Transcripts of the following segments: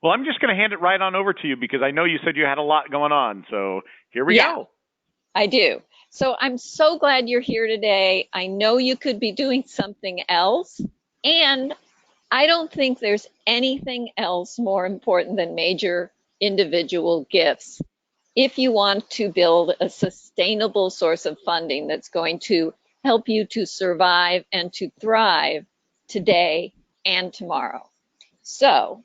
Well, I'm just going to hand it right on over to you because I know you said you had a lot going on. So here we Yeah, go. I do. So I'm so glad you're here today. I know you could be doing something else, and I don't think there's anything else more important than major individual gifts if you want to build a sustainable source of funding that's going to help you to survive and to thrive today and tomorrow. So,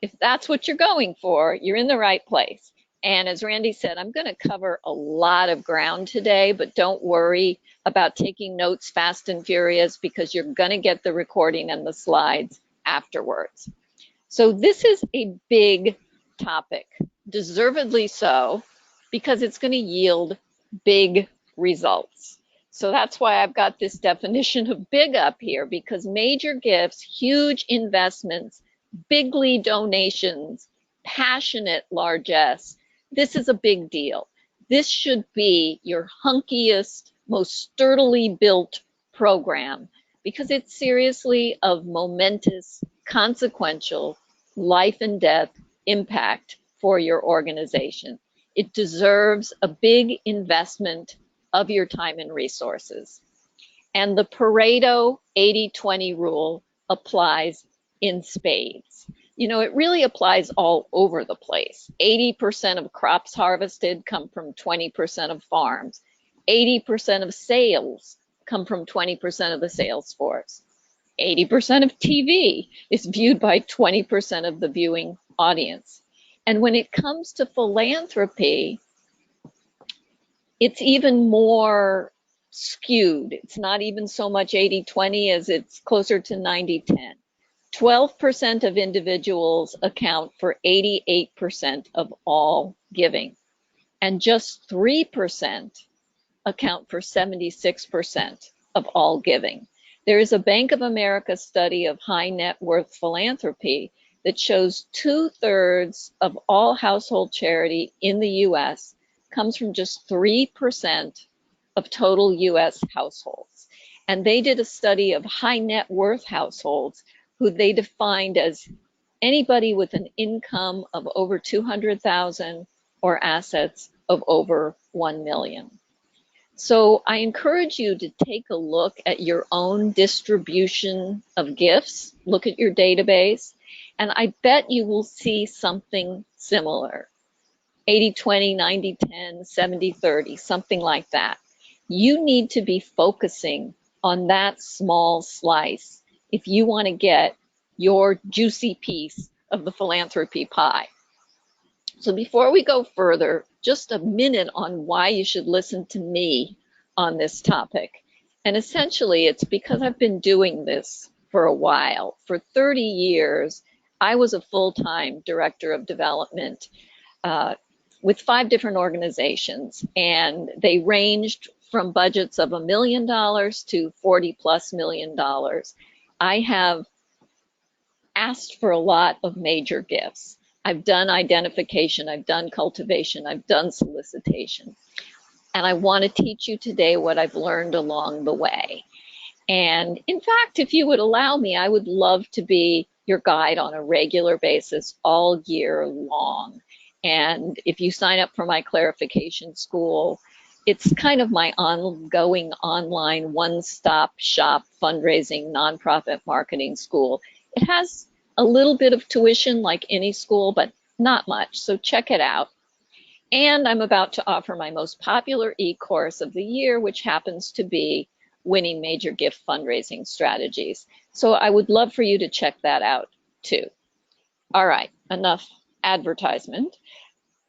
if that's what you're going for, you're in the right place. And as Randy said, I'm going to cover a lot of ground today, but don't worry about taking notes fast and furious because you're going to get the recording and the slides afterwards. So this is a big topic, deservedly so, because it's going to yield big results. So that's why I've got this definition of big up here, because major gifts, huge investments, bigly donations, passionate largesse, this is a big deal. This should be your hunkiest, most sturdily built program because it's seriously of momentous, consequential, life and death impact for your organization. It deserves a big investment of your time and resources. And the Pareto 80-20 rule applies in spades. You know, it really applies all over the place. 80% of crops harvested come from 20% of farms. 80% of sales come from 20% of the sales force. 80% of TV is viewed by 20% of the viewing audience. And when it comes to philanthropy, it's even more skewed. It's not even so much 80-20 as it's closer to 90-10. 12% of individuals account for 88% of all giving, and just 3% account for 76% of all giving. There is a Bank of America study of high net worth philanthropy that shows 2/3 of all household charity in the US comes from just 3% of total US households. And they did a study of high net worth households who they defined as anybody with an income of over 200,000 or assets of over 1 million. So I encourage you to take a look at your own distribution of gifts, look at your database, and I bet you will see something similar. 80-20, 90-10, 70-30, something like that. You need to be focusing on that small slice if you want to get your juicy piece of the philanthropy pie. So before we go further, just a minute on why you should listen to me on this topic. And essentially, it's because I've been doing this for a while. For 30 years, I was a full-time director of development with 5 different organizations, and they ranged from budgets of $1 million to $40+ million. I have asked for a lot of major gifts. I've done identification, I've done cultivation, I've done solicitation. And I want to teach you today what I've learned along the way. And in fact, if you would allow me, I would love to be your guide on a regular basis all year long. And if you sign up for my clarification school, it's kind of my ongoing online one-stop shop fundraising nonprofit marketing school. It has a little bit of tuition like any school, but not much, so check it out. And I'm about to offer my most popular e-course of the year, which happens to be Winning Major Gift Fundraising Strategies. So I would love for you to check that out too. All right, enough advertisement.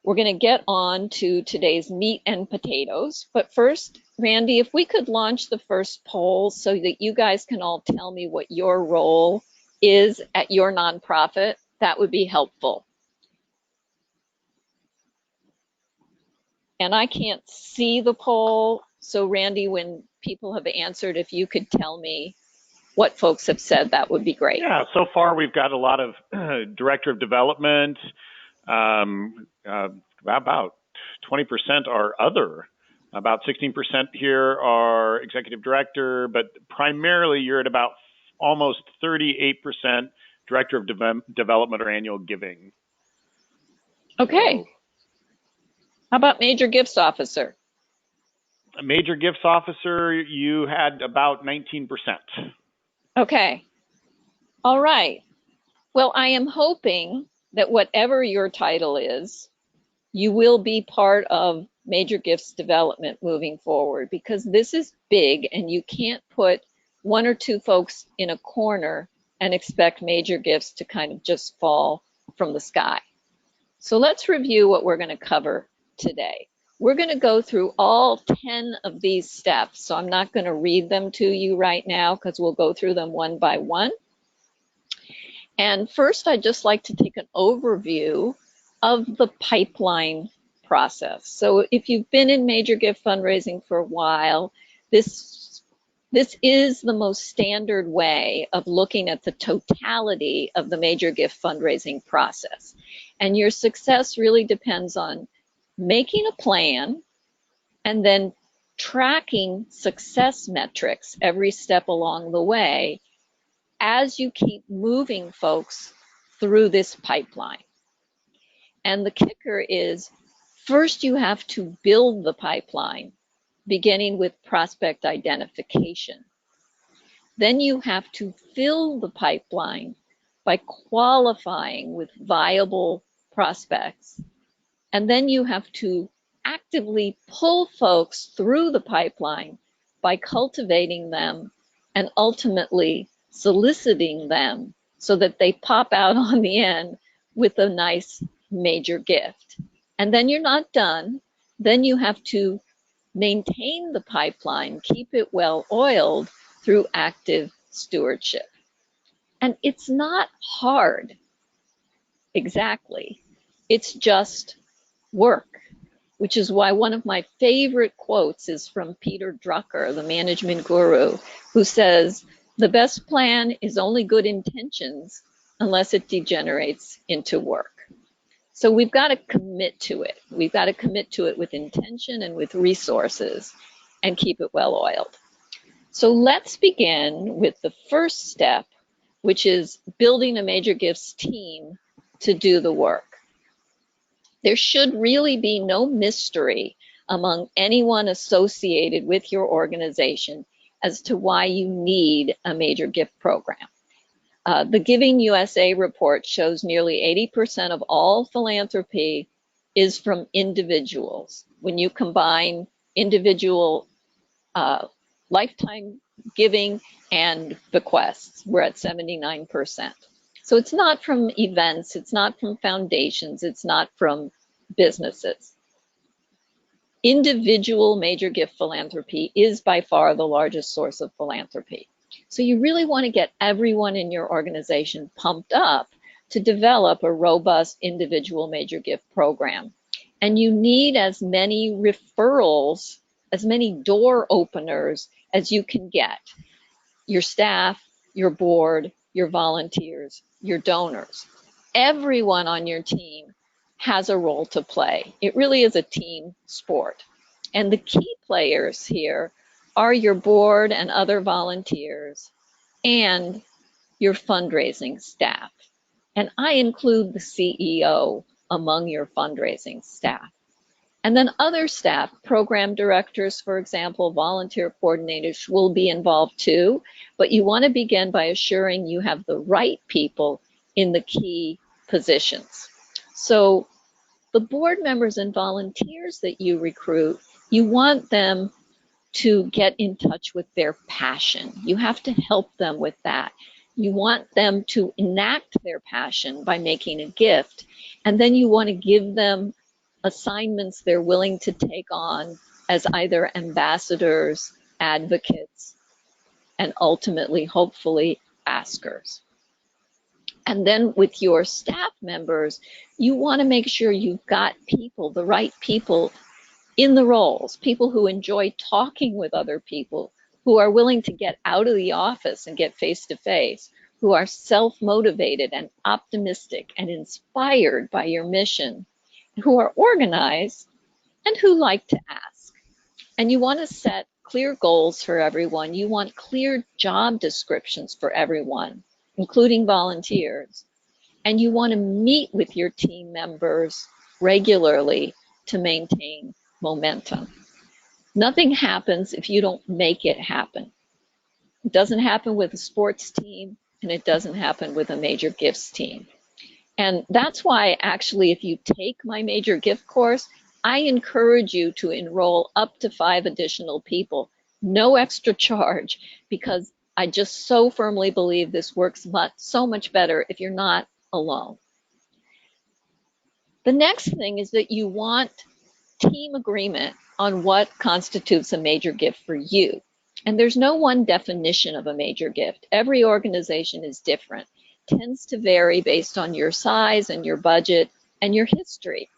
We're going to get on to today's meat and potatoes. But first, Randy, if we could launch the first poll so that you guys can all tell me what your role is at your nonprofit, that would be helpful. And I can't see the poll. So Randy, when people have answered, if you could tell me what folks have said, that would be great. Yeah, so far we've got a lot of director of development. About 20% are other. About 16% here are executive director, but primarily you're at about almost 38% director of development or annual giving. Okay. So, How about major gifts officer? a major gifts officer, you had about 19%. Okay. All right. Well, I am hoping that whatever your title is, you will be part of major gifts development moving forward, because this is big and you can't put one or two folks in a corner and expect major gifts to kind of just fall from the sky. So let's review what we're going to cover today. We're going to go through all 10 of these steps. So I'm not going to read them to you right now because we'll go through them one by one. And first, I'd just like to take an overview of the pipeline process. So if you've been in major gift fundraising for a while, this is the most standard way of looking at the totality of the major gift fundraising process. And your success really depends on making a plan and then tracking success metrics every step along the way as you keep moving folks through this pipeline. And the kicker is, first you have to build the pipeline, beginning with prospect identification. Then you have to fill the pipeline by qualifying with viable prospects. And then you have to actively pull folks through the pipeline by cultivating them and ultimately soliciting them so that they pop out on the end with a nice major gift. And then you're not done. Then you have to maintain the pipeline, keep it well oiled through active stewardship. And it's not hard, exactly. It's just work, which is why one of my favorite quotes is from Peter Drucker, the management guru, who says, "The best plan is only good intentions unless it degenerates into work." So we've got to commit to it. We've got to commit to it with intention and with resources and keep it well oiled. So let's begin with the first step, which is building a major gifts team to do the work. There should really be no mystery among anyone associated with your organization as to why you need a major gift program. The Giving USA report shows nearly 80% of all philanthropy is from individuals. When you combine individual lifetime giving and bequests, we're at 79%. So it's not from events, it's not from foundations, it's not from businesses. Individual major gift philanthropy is by far the largest source of philanthropy. So you really want to get everyone in your organization pumped up to develop a robust individual major gift program. And you need as many referrals, as many door openers as you can get. Your staff, your board, your volunteers, your donors. Everyone on your team has a role to play. It really is a team sport. And the key players here are your board and other volunteers and your fundraising staff. And I include the CEO among your fundraising staff. And then other staff, program directors, for example, volunteer coordinators will be involved too, but you want to begin by assuring you have the right people in the key positions. So the board members and volunteers that you recruit, you want them to get in touch with their passion. You have to help them with that. You want them to enact their passion by making a gift, and then you want to give them assignments they're willing to take on as either ambassadors, advocates, and ultimately, hopefully, askers. And then with your staff members, you want to make sure you've got people, the right people in the roles, people who enjoy talking with other people, who are willing to get out of the office and get face-to-face, who are self-motivated and optimistic and inspired by your mission, who are organized, and who like to ask. And you want to set clear goals for everyone. You want clear job descriptions for everyone, including volunteers. And you want to meet with your team members regularly to maintain momentum. Nothing happens if you don't make it happen. It doesn't happen with a sports team, and it doesn't happen with a major gifts team. And that's why, actually, if you take my major gift course, I encourage you to enroll up to 5 additional people, no extra charge, because I just so firmly believe this works so much better if you're not alone. The next thing is that you want team agreement on what constitutes a major gift for you. And there's no one definition of a major gift. Every organization is different, tends to vary based on your size and your budget and your history.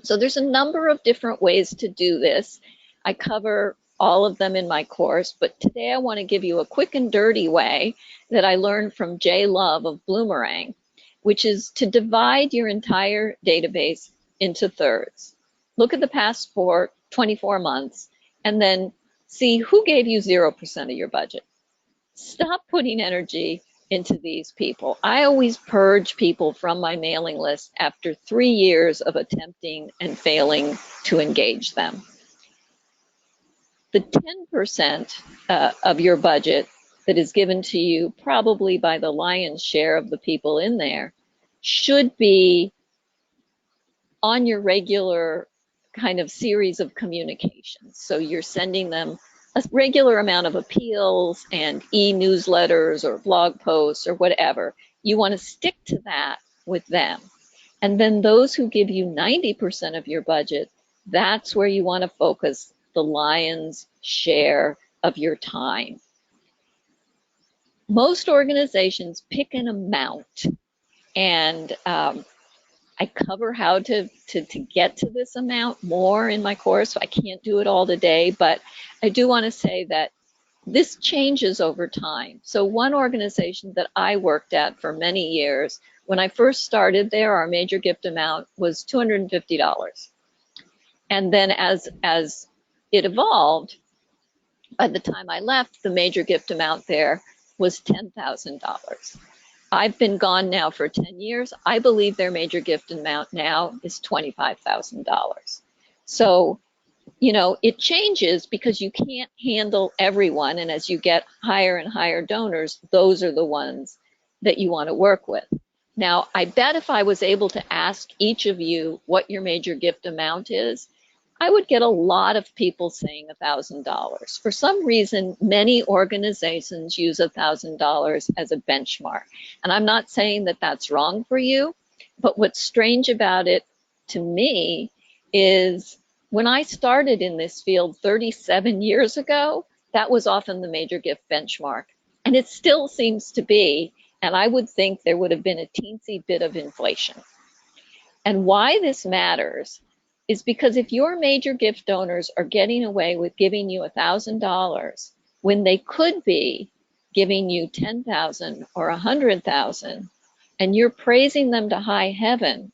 So there's a number of different ways to do this. I cover all of them in my course, but today I want to give you a quick and dirty way that I learned from Jay Love of Bloomerang, which is to divide your entire database into thirds. Look at the past 24 months and then see who gave you 0% of your budget. Stop putting energy into these people. I always purge people from my mailing list after 3 years of attempting and failing to engage them. The 10% of your budget that is given to you, probably by the lion's share of the people in there, should be on your regular kind of series of communications. So you're sending them a regular amount of appeals and e-newsletters or blog posts or whatever. You want to stick to that with them. And then those who give you 90% of your budget, that's where you want to focus the lion's share of your time. Most organizations pick an amount, and I cover how to get to this amount more in my course, so I can't do it all today, but I do want to say that this changes over time. So one organization that I worked at for many years, when I first started there, our major gift amount was $250. And then as it evolved, by the time I left, the major gift amount there was $10,000. I've been gone now for 10 years. I believe their major gift amount now is $25,000. So, you know, it changes because you can't handle everyone. And as you get higher and higher donors, those are the ones that you want to work with. Now, I bet if I was able to ask each of you what your major gift amount is, I would get a lot of people saying $1,000. For some reason, many organizations use $1,000 as a benchmark. And I'm not saying that that's wrong for you, but what's strange about it to me is when I started in this field 37 years ago, that was often the major gift benchmark. And it still seems to be, and I would think there would have been a teensy bit of inflation. And why this matters is because if your major gift donors are getting away with giving you $1,000 when they could be giving you $10,000 or $100,000, and you're praising them to high heaven,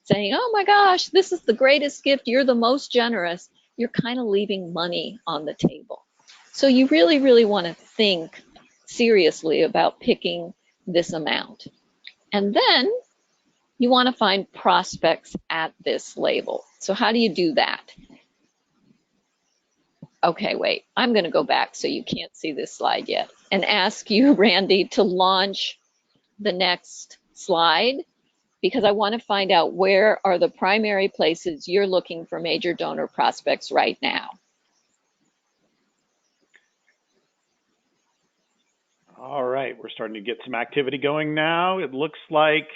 saying, oh my gosh, this is the greatest gift, you're the most generous, you're kind of leaving money on the table. So you really, really want to think seriously about picking this amount. And then you want to find prospects at this label. So how do you do that? Okay, wait, I'm going to go back so you can't see this slide yet and ask you, Randy, to launch the next slide, because I want to find out where are the primary places you're looking for major donor prospects right now. All right, we're starting to get some activity going now. It looks like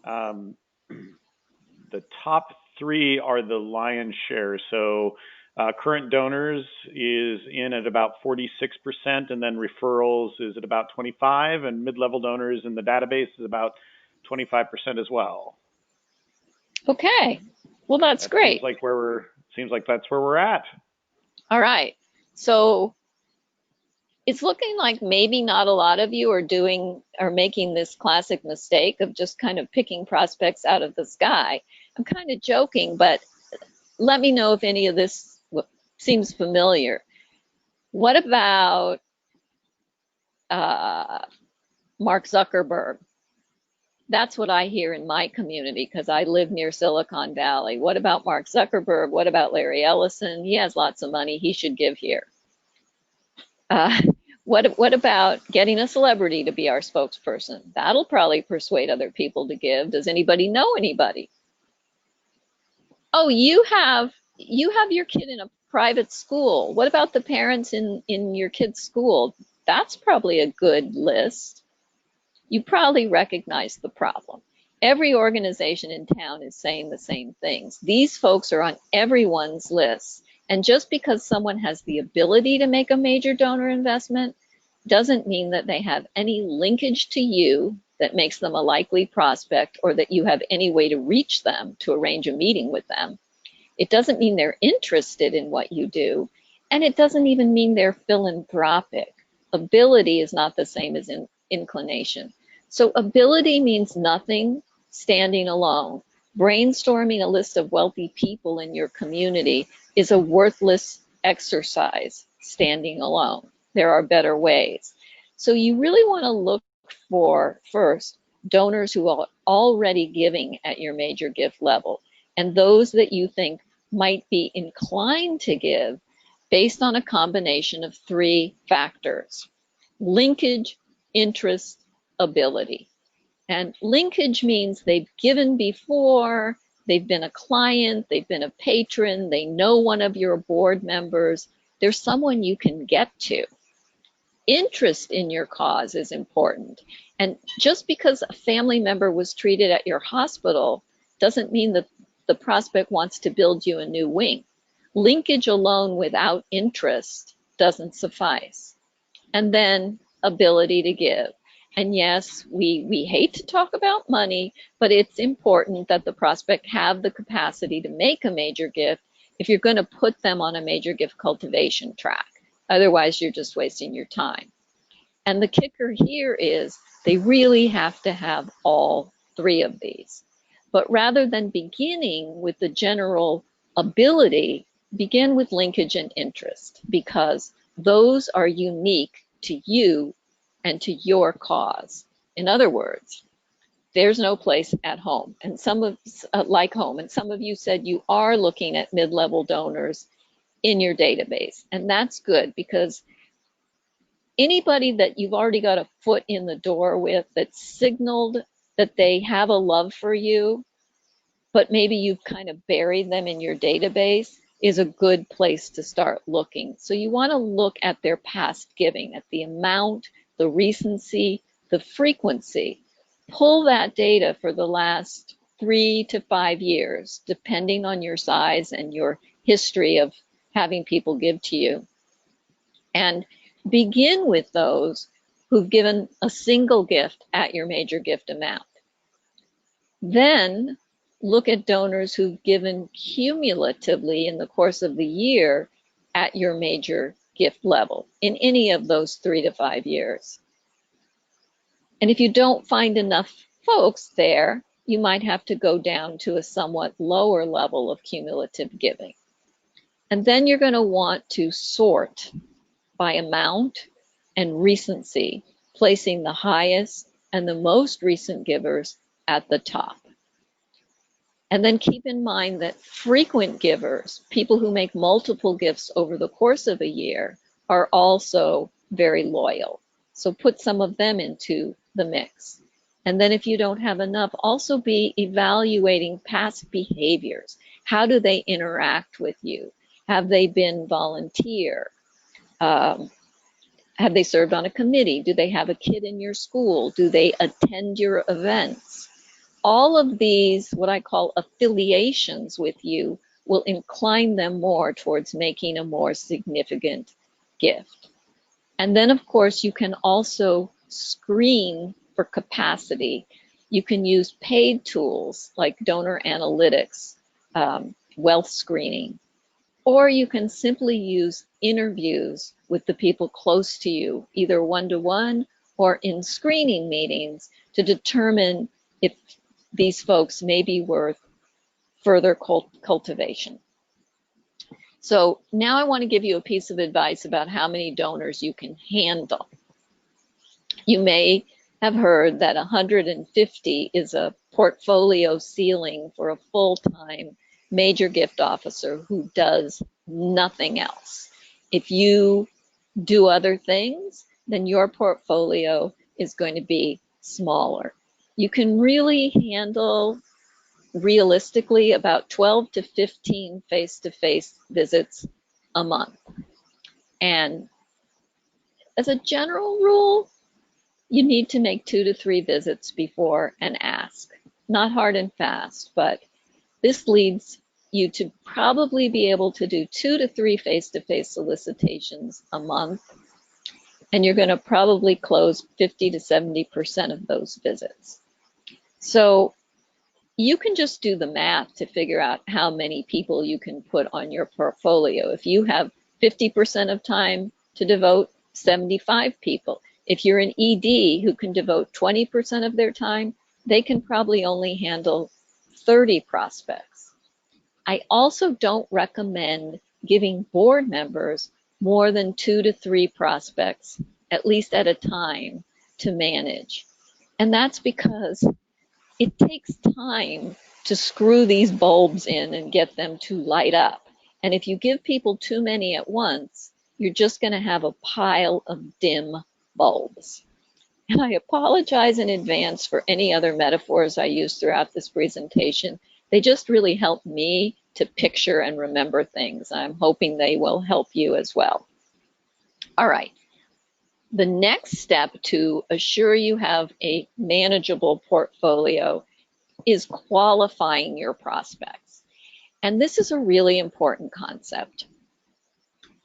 the top 3 are the lion's share. So current donors is in at about 46%, and then referrals is at about 25%, and mid-level donors in the database is about 25% as well. Okay, well, that's great. Seems like that's where we're at. All right, so it's looking like maybe not a lot of you are making this classic mistake of just kind of picking prospects out of the sky. I'm kind of joking, but let me know if any of this seems familiar. What about Mark Zuckerberg? That's what I hear in my community because I live near Silicon Valley. What about Mark Zuckerberg? What about Larry Ellison? He has lots of money. He should give here. Uh, what about getting a celebrity to be our spokesperson? That'll probably persuade other people to give. Does anybody know anybody? Oh, you have your kid in a private school. What about the parents in your kid's school? That's probably a good list. You probably recognize the problem. Every organization in town is saying the same things. These folks are on everyone's list. And just because someone has the ability to make a major donor investment doesn't mean that they have any linkage to you that makes them a likely prospect or that you have any way to reach them to arrange a meeting with them. It doesn't mean they're interested in what you do. And it doesn't even mean they're philanthropic. Ability is not the same as inclination. So ability means nothing standing alone. Brainstorming a list of wealthy people in your community is a worthless exercise standing alone. There are better ways. So you really want to look for, first, donors who are already giving at your major gift level, and those that you think might be inclined to give based on a combination of three factors: linkage, interest, ability. And linkage means they've given before, they've been a client, they've been a patron, they know one of your board members. There's someone you can get to. Interest in your cause is important. And just because a family member was treated at your hospital doesn't mean that the prospect wants to build you a new wing. Linkage alone without interest doesn't suffice. And then ability to give. And yes, we hate to talk about money, but it's important that the prospect have the capacity to make a major gift if you're going to put them on a major gift cultivation track. Otherwise, you're just wasting your time. And the kicker here is they really have to have all three of these. But rather than beginning with the general ability, begin with linkage and interest, because those are unique to you and to your cause. In other words, there's no place at home, and some of like home, and some of you said you are looking at mid-level donors in your database, and that's good, because anybody that you've already got a foot in the door with that signaled that they have a love for you, but maybe you've kind of buried them in your database, is a good place to start looking. So you want to look at their past giving, at the amount, the recency, the frequency. Pull that data for the last 3 to 5 years, depending on your size and your history of having people give to you. And begin with those who've given a single gift at your major gift amount. Then look at donors who've given cumulatively in the course of the year at your major gift level in any of those 3 to 5 years. And if you don't find enough folks there, you might have to go down to a somewhat lower level of cumulative giving. And then you're going to want to sort by amount and recency, placing the highest and the most recent givers at the top. And then keep in mind that frequent givers, people who make multiple gifts over the course of a year, are also very loyal. So put some of them into the mix. And then if you don't have enough, also be evaluating past behaviors. How do they interact with you? Have they been volunteer? Have they served on a committee? Do they have a kid in your school? Do they attend your events? All of these, what I call affiliations with you, will incline them more towards making a more significant gift. And then, of course, you can also screen for capacity. You can use paid tools like donor analytics, wealth screening, or you can simply use interviews with the people close to you, either one-to-one or in screening meetings, to determine if these folks may be worth further cultivation. So now I want to give you a piece of advice about how many donors you can handle. You may have heard that 150 is a portfolio ceiling for a full-time major gift officer who does nothing else. If you do other things, then your portfolio is going to be smaller. You can really handle realistically about 12 to 15 face-to-face visits a month. And as a general rule, you need to make 2 to 3 visits before and ask. Not hard and fast, but this leads you to probably be able to do 2 to 3 face-to-face solicitations a month, and you're going to probably close 50 to 70% of those visits. So you can just do the math to figure out how many people you can put on your portfolio. If you have 50% of time to devote, 75 people. If you're an ED who can devote 20% of their time, they can probably only handle 30 prospects. I also don't recommend giving board members more than 2 to 3 prospects, at least at a time, to manage. And that's because it takes time to screw these bulbs in and get them to light up. And if you give people too many at once, you're just going to have a pile of dim bulbs. And I apologize in advance for any other metaphors I use throughout this presentation. They just really help me to picture and remember things. I'm hoping they will help you as well. All right. The next step to assure you have a manageable portfolio is qualifying your prospects. And this is a really important concept.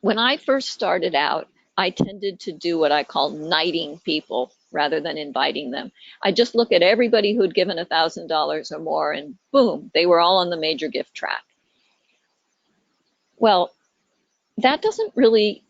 When I first started out, I tended to do what I call knighting people rather than inviting them. I just look at everybody who'd given $1,000 or more and boom, they were all on the major gift track. Well, that doesn't really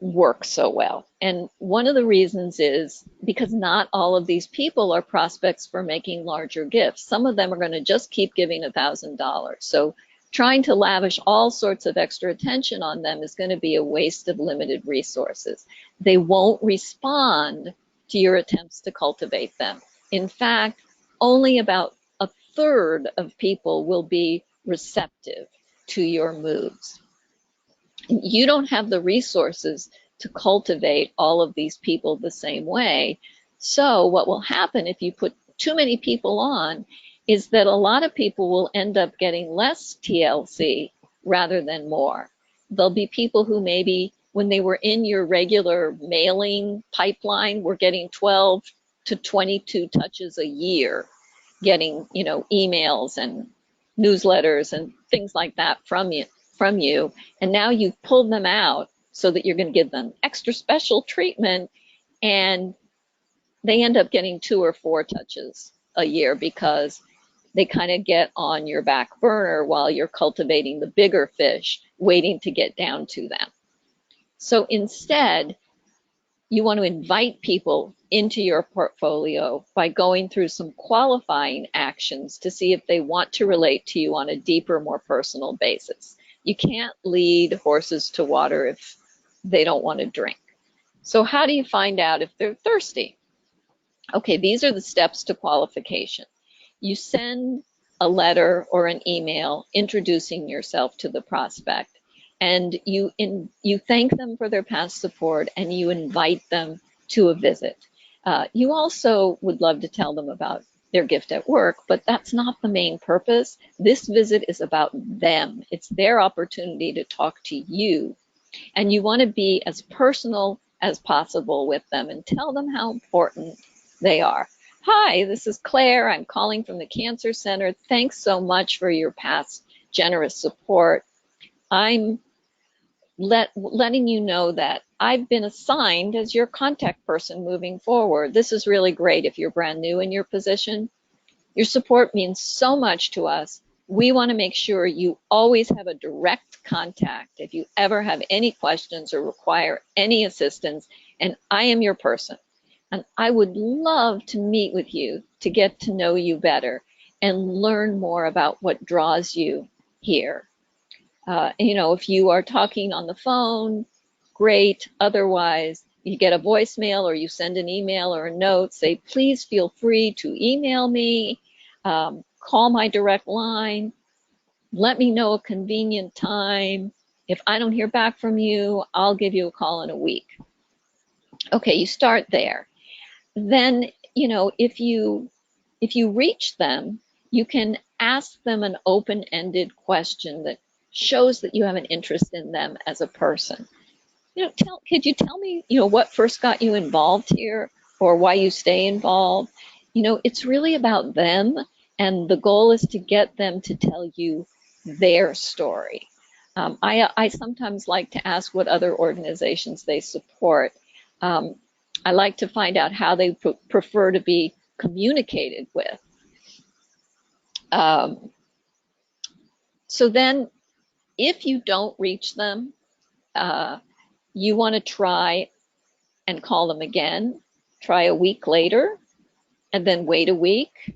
work so well. And one of the reasons is because not all of these people are prospects for making larger gifts. Some of them are going to just keep giving $1,000. So trying to lavish all sorts of extra attention on them is going to be a waste of limited resources. They won't respond to your attempts to cultivate them. In fact, only about a third of people will be receptive to your moves. You don't have the resources to cultivate all of these people the same way. So what will happen if you put too many people on is that a lot of people will end up getting less TLC rather than more. There'll be people who maybe when they were in your regular mailing pipeline were getting 12 to 22 touches a year, getting, emails and newsletters and things like that from you. And now you've pulled them out so that you're going to give them extra special treatment, and they end up getting 2 or 4 touches a year because they kind of get on your back burner while you're cultivating the bigger fish, waiting to get down to them. So instead, you want to invite people into your portfolio by going through some qualifying actions to see if they want to relate to you on a deeper, more personal basis. You can't lead horses to water if they don't want to drink. So how do you find out if they're thirsty? Okay, these are the steps to qualification. You send a letter or an email introducing yourself to the prospect, and you thank them for their past support and you invite them to a visit. You also would love to tell them about their gift at work, but that's not the main purpose. This visit is about them. It's their opportunity to talk to you. And you want to be as personal as possible with them and tell them how important they are. Hi, this is Claire. I'm calling from the Cancer Center. Thanks so much for your past generous support. I'm letting you know that I've been assigned as your contact person moving forward. This is really great if you're brand new in your position. Your support means so much to us. We want to make sure you always have a direct contact if you ever have any questions or require any assistance, and I am your person. And I would love to meet with you to get to know you better and learn more about what draws you here. If you are talking on the phone, great. Otherwise, you get a voicemail or you send an email or a note, say, please feel free to email me, call my direct line, let me know a convenient time. If I don't hear back from you, I'll give you a call in a week. Okay, you start there. Then, if you reach them, you can ask them an open-ended question that shows that you have an interest in them as a person. Could you tell me, what first got you involved here, or why you stay involved? It's really about them, and the goal is to get them to tell you their story. I sometimes like to ask what other organizations they support. I like to find out how they prefer to be communicated with. So then, if you don't reach them, you want to try and call them again, try a week later, and then wait a week,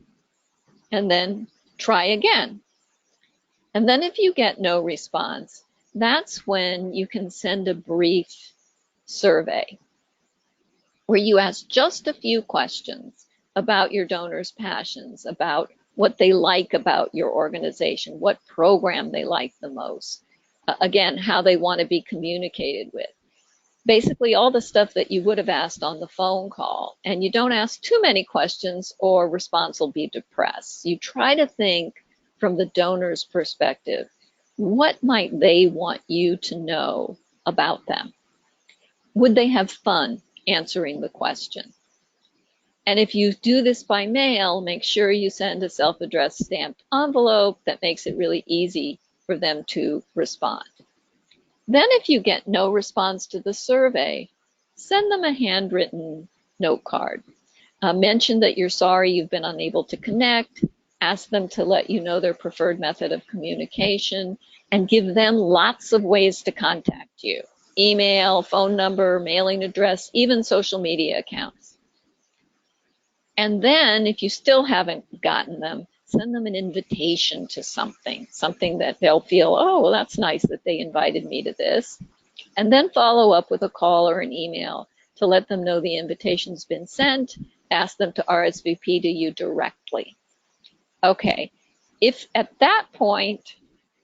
and then try again. And then if you get no response, that's when you can send a brief survey where you ask just a few questions about your donors' passions, about what they like about your organization, what program they like the most, again, how they want to be communicated with. Basically all the stuff that you would have asked on the phone call. And you don't ask too many questions or response will be depressed. You try to think from the donor's perspective, what might they want you to know about them? Would they have fun answering the question? And if you do this by mail, make sure you send a self-addressed stamped envelope that makes it really easy for them to respond. Then if you get no response to the survey, send them a handwritten note card. Mention that you're sorry you've been unable to connect, ask them to let you know their preferred method of communication, and give them lots of ways to contact you. Email, phone number, mailing address, even social media accounts. And then if you still haven't gotten them, send them an invitation to something that they'll feel, oh, well, that's nice that they invited me to this. And then follow up with a call or an email to let them know the invitation's been sent, ask them to RSVP to you directly. Okay, if at that point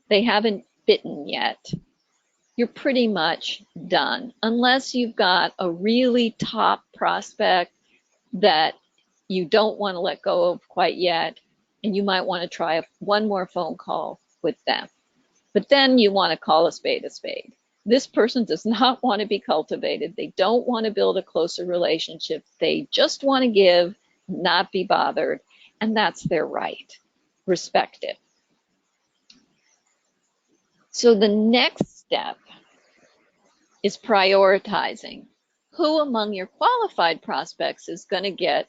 they haven't bitten yet, you're pretty much done, unless you've got a really top prospect that you don't want to let go of quite yet, and you might want to try one more phone call with them. But then you want to call a spade a spade. This person does not want to be cultivated. They don't want to build a closer relationship. They just want to give, not be bothered, and that's their right. Respect it. So the next step is prioritizing. Who among your qualified prospects is going to get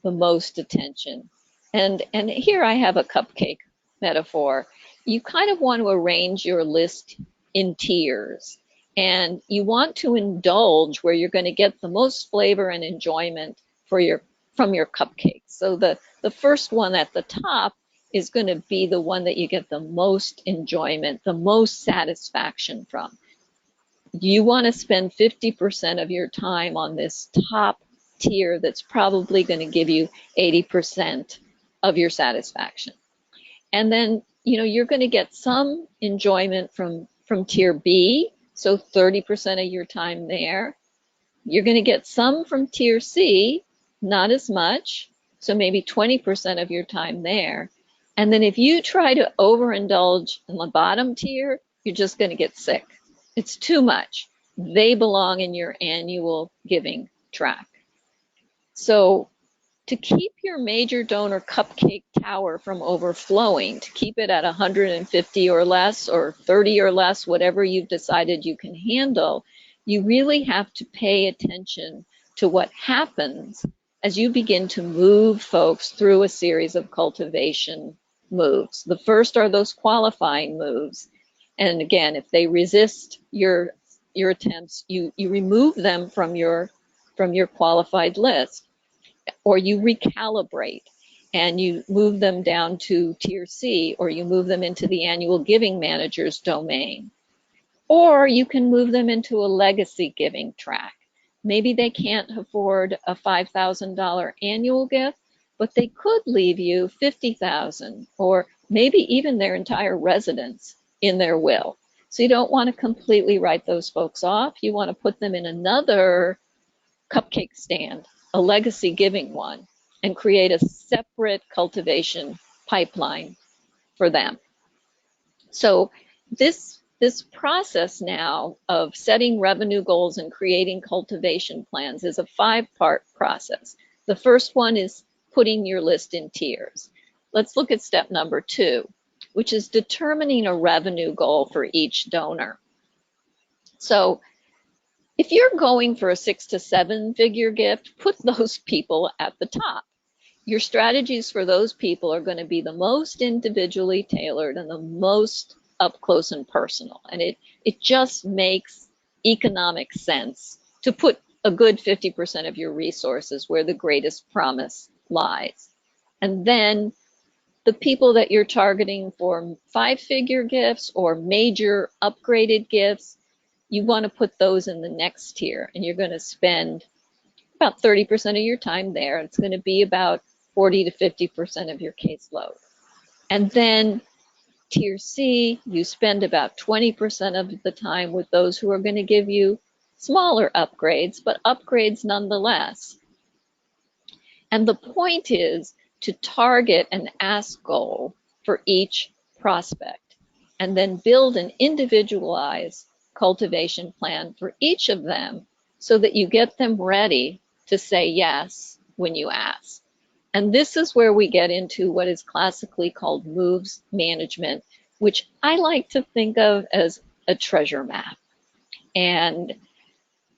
the most attention? And here I have a cupcake metaphor. You kind of want to arrange your list in tiers, and you want to indulge where you're going to get the most flavor and enjoyment from your cupcake. So the first one at the top is going to be the one that you get the most enjoyment, the most satisfaction from. You want to spend 50% of your time on this top tier that's probably going to give you 80% of your satisfaction. And then, you're going to get some enjoyment from tier B, so 30% of your time there. You're going to get some from tier C, not as much, so maybe 20% of your time there. And then if you try to overindulge in the bottom tier, you're just going to get sick. It's too much. They belong in your annual giving track. So to keep your major donor cupcake tower from overflowing, to keep it at 150 or less, or 30 or less, whatever you've decided you can handle, you really have to pay attention to what happens as you begin to move folks through a series of cultivation moves. The first are those qualifying moves. And again, if they resist your attempts, you remove them from your qualified list, or you recalibrate and you move them down to tier C, or you move them into the annual giving manager's domain, or you can move them into a legacy giving track. maybe they can't afford a $5,000 annual gift, but they could leave you $50,000 or maybe even their entire residence in their will. So you don't want to completely write those folks off. You want to put them in another cupcake stand, a legacy giving one, and create a separate cultivation pipeline for them. So this process now of setting revenue goals and creating cultivation plans is a 5-part process. The first one is putting your list in tiers. Let's look at step number 2, which is determining a revenue goal for each donor. So if you're going for a 6 to 7 figure gift, put those people at the top. Your strategies for those people are going to be the most individually tailored and the most up close and personal. And it just makes economic sense to put a good 50% of your resources where the greatest promise lies. And then the people that you're targeting for 5-figure gifts or major upgraded gifts, you want to put those in the next tier, and you're going to spend about 30% of your time there. It's going to be about 40 to 50% of your caseload. And then tier C, you spend about 20% of the time with those who are going to give you smaller upgrades, but upgrades nonetheless. And the point is to target an ask goal for each prospect and then build an individualized cultivation plan for each of them so that you get them ready to say yes when you ask. And this is where we get into what is classically called moves management, which I like to think of as a treasure map. And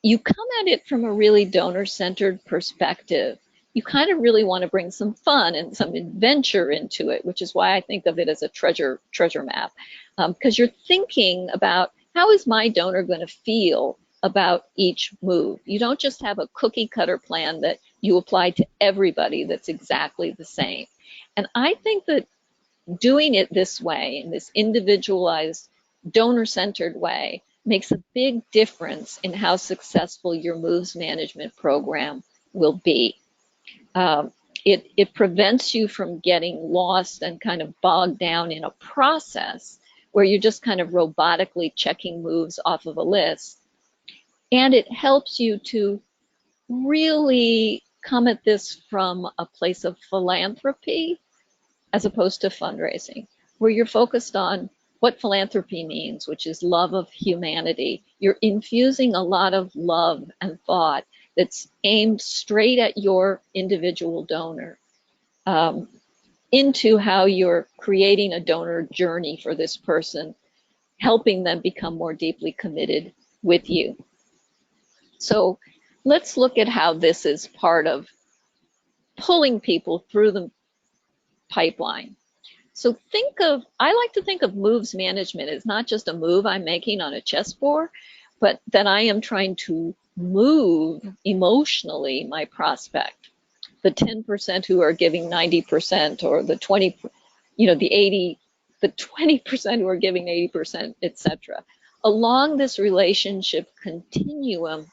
you come at it from a really donor-centered perspective. You kind of really want to bring some fun and some adventure into it, which is why I think of it as a treasure map. Because you're thinking about, how is my donor going to feel about each move? You don't just have a cookie cutter plan that you apply to everybody that's exactly the same. And I think that doing it this way, in this individualized, donor-centered way, makes a big difference in how successful your moves management program will be. It prevents you from getting lost and kind of bogged down in a process where you're just kind of robotically checking moves off of a list. And it helps you to really come at this from a place of philanthropy as opposed to fundraising, where you're focused on what philanthropy means, which is love of humanity. You're infusing a lot of love and thought that's aimed straight at your individual donor into how you're creating a donor journey for this person, helping them become more deeply committed with you. So let's look at how this is part of pulling people through the pipeline. So I like to think of moves management as not just a move I'm making on a chessboard, but that I am trying to move emotionally my prospect, the 10% who are giving 90%, or the 20, the 20% who are giving 80%, etc., along this relationship continuum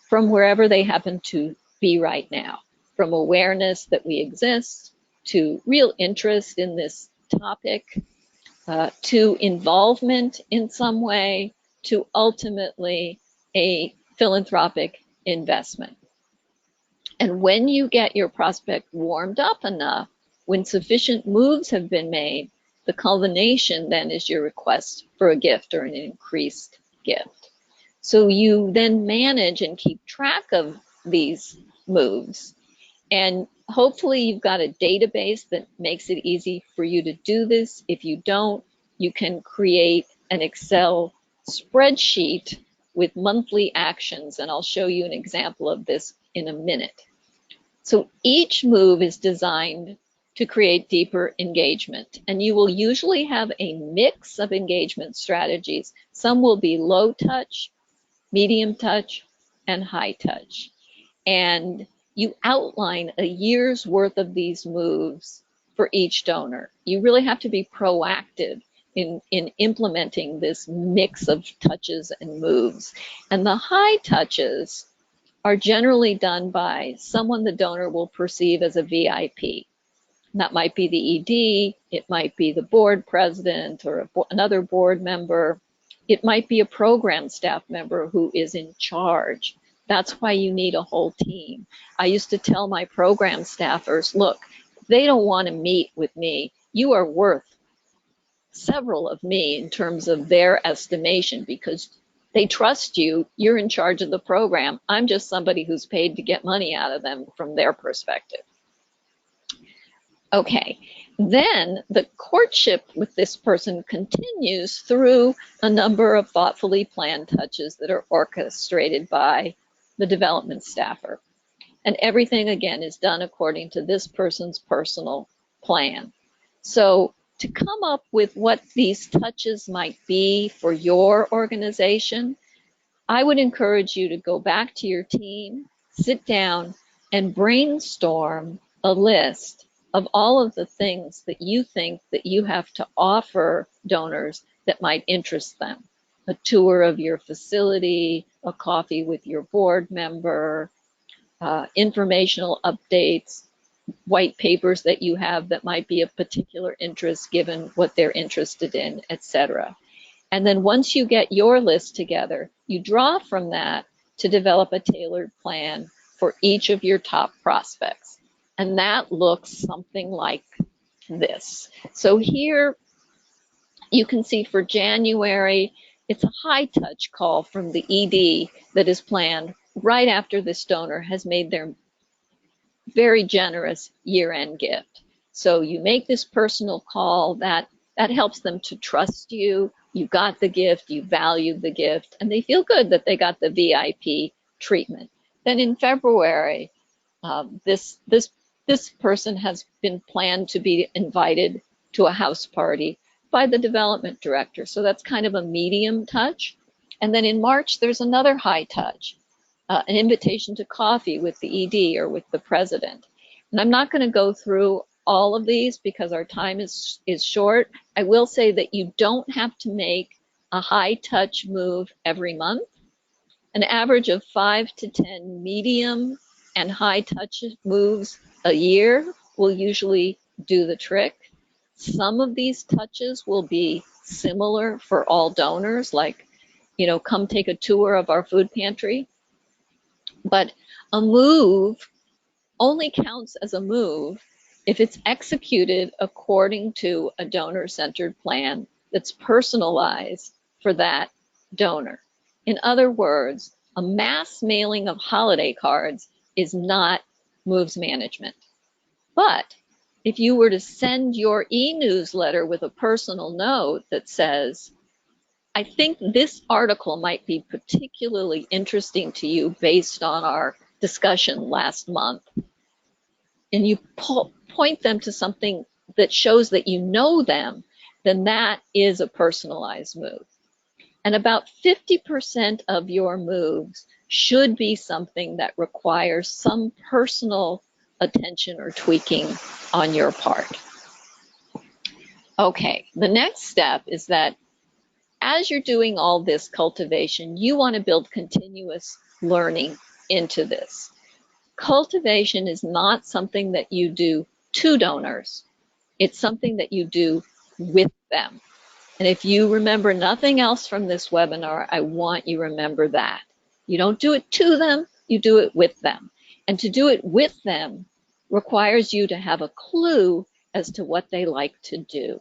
from wherever they happen to be right now, from awareness that we exist to real interest in this topic, to involvement in some way, to ultimately a philanthropic investment. And when you get your prospect warmed up enough, when sufficient moves have been made, the culmination then is your request for a gift or an increased gift. So you then manage and keep track of these moves. And hopefully you've got a database that makes it easy for you to do this. If you don't, you can create an Excel spreadsheet with monthly actions, and I'll show you an example of this in a minute. So each move is designed to create deeper engagement, and you will usually have a mix of engagement strategies. Some will be low touch, medium touch, and high touch. And you outline a year's worth of these moves for each donor. You really have to be proactive in implementing this mix of touches and moves. And the high touches are generally done by someone the donor will perceive as a VIP. That might be the ED, it might be the board president or another board member. It might be a program staff member who is in charge. That's why you need a whole team. I used to tell my program staffers, look, if they don't want to meet with me, you are worth several of me in terms of their estimation because they trust you. You're in charge of the program. I'm just somebody who's paid to get money out of them from their perspective. Okay, then the courtship with this person continues through a number of thoughtfully planned touches that are orchestrated by the development staffer. And everything, again, is done according to this person's personal plan. So to come up with what these touches might be for your organization, I would encourage you to go back to your team, sit down, and brainstorm a list of all of the things that you think that you have to offer donors that might interest them. A tour of your facility, a coffee with your board member, informational updates, white papers that you have that might be of particular interest given what they're interested in, etc. And then once you get your list together, you draw from that to develop a tailored plan for each of your top prospects. And that looks something like this. So here you can see for January, it's a high touch call from the ED that is planned right after this donor has made their very generous year-end gift. So you make this personal call that helps them to trust you. You got the gift, you valued the gift, and they feel good that they got the VIP treatment. Then in February, this person has been planned to be invited to a house party by the development director. So that's kind of a medium touch. And then in March, there's another high touch, an invitation to coffee with the ED or with the president. And I'm not going to go through all of these because our time is short. I will say that you don't have to make a high touch move every month. An average of 5 to 10 medium and high touch moves a year will usually do the trick. Some of these touches will be similar for all donors, like, you know, come take a tour of our food pantry. But a move only counts as a move if it's executed according to a donor-centered plan that's personalized for that donor. In other words, a mass mailing of holiday cards is not moves management. But if you were to send your e-newsletter with a personal note that says, I think this article might be particularly interesting to you based on our discussion last month, and you point them to something that shows that you know them, then that is a personalized move. And about 50% of your moves should be something that requires some personal attention or tweaking on your part. Okay, the next step is that as you're doing all this cultivation, you want to build continuous learning into this. Cultivation is not something that you do to donors. It's something that you do with them. And if you remember nothing else from this webinar, I want you to remember that. You don't do it to them, you do it with them. And to do it with them requires you to have a clue as to what they like to do.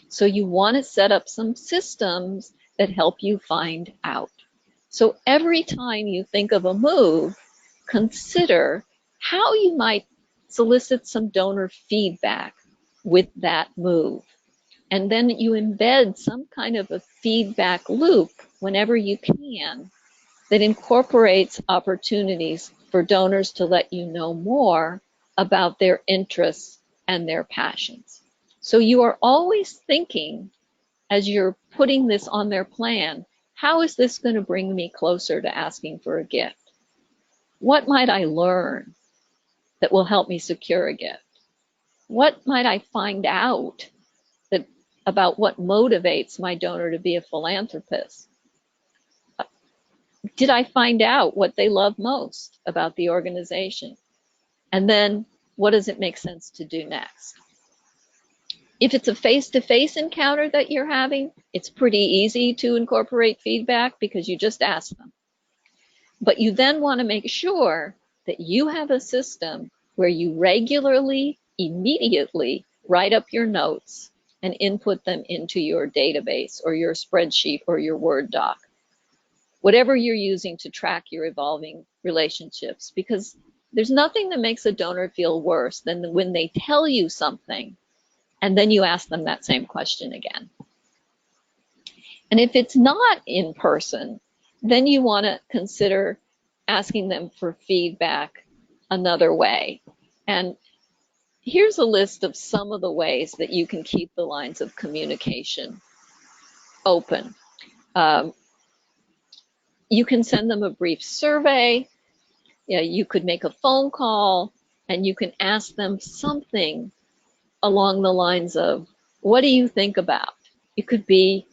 So you want to set up some systems that help you find out. So every time you think of a move, consider how you might solicit some donor feedback with that move. And then you embed some kind of a feedback loop whenever you can that incorporates opportunities for donors to let you know more about their interests and their passions. So you are always thinking, as you're putting this on their plan, how is this going to bring me closer to asking for a gift? What might I learn that will help me secure a gift? What might I find out about what motivates my donor to be a philanthropist? Did I find out what they love most about the organization? And then what does it make sense to do next? If it's a face-to-face encounter that you're having, it's pretty easy to incorporate feedback because you just ask them. But you then want to make sure that you have a system where you regularly, immediately write up your notes and input them into your database or your spreadsheet or your Word doc, whatever you're using to track your evolving relationships. Because there's nothing that makes a donor feel worse than when they tell you something and then you ask them that same question again. And if it's not in person, then you want to consider asking them for feedback another way. And here's a list of some of the ways that you can keep the lines of communication open. You can send them a brief survey. Yeah, you could make a phone call, and you can ask them something along the lines of, what do you think about? It could be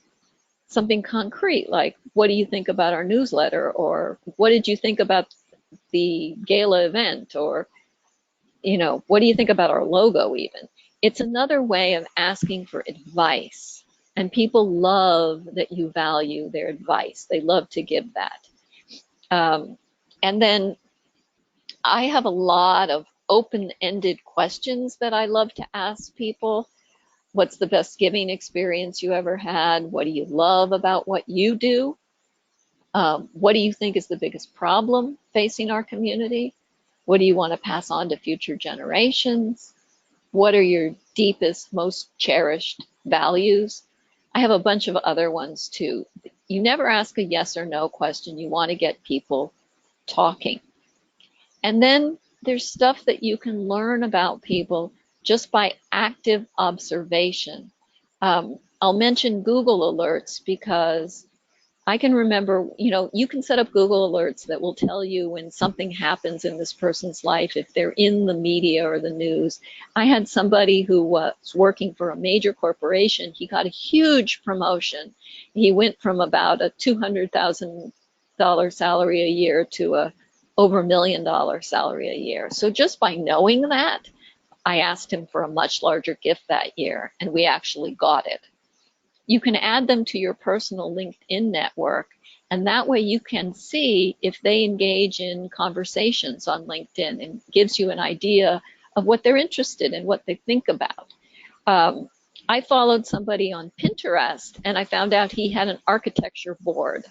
something concrete, like, what do you think about our newsletter? Or what did you think about the gala event? Or, what do you think about our logo even? It's another way of asking for advice. And people love that you value their advice. They love to give that. And then I have a lot of open-ended questions that I love to ask people. What's the best giving experience you ever had? What do you love about what you do? What do you think is the biggest problem facing our community? What do you want to pass on to future generations? What are your deepest, most cherished values? I have a bunch of other ones too. You never ask a yes or no question. You want to get people talking. And then there's stuff that you can learn about people just by active observation. I'll mention Google alerts because I can remember, you can set up Google alerts that will tell you when something happens in this person's life, if they're in the media or the news. I had somebody who was working for a major corporation. He got a huge promotion. He went from about a $200,000 salary a year to a over $1 million salary a year. So just by knowing that, I asked him for a much larger gift that year, and we actually got it. You can add them to your personal LinkedIn network, and that way you can see if they engage in conversations on LinkedIn, and gives you an idea of what they're interested in, what they think about. I followed somebody on Pinterest, and I found out he had an architecture board,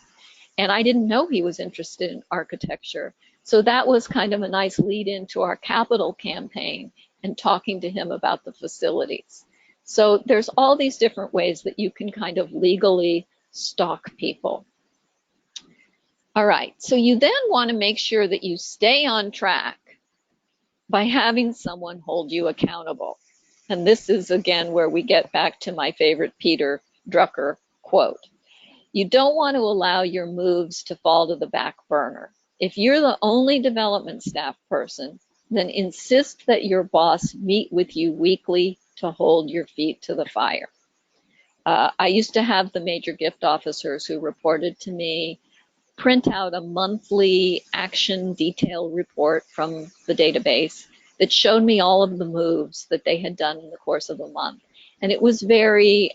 and I didn't know he was interested in architecture. So that was kind of a nice lead into our capital campaign and talking to him about the facilities. So there's all these different ways that you can kind of legally stalk people. All right, so you then want to make sure that you stay on track by having someone hold you accountable. And this is, again, where we get back to my favorite Peter Drucker quote. You don't want to allow your moves to fall to the back burner. If you're the only development staff person, then insist that your boss meet with you weekly to hold your feet to the fire. I used to have the major gift officers who reported to me print out a monthly action detail report from the database that showed me all of the moves that they had done in the course of the month. And it was very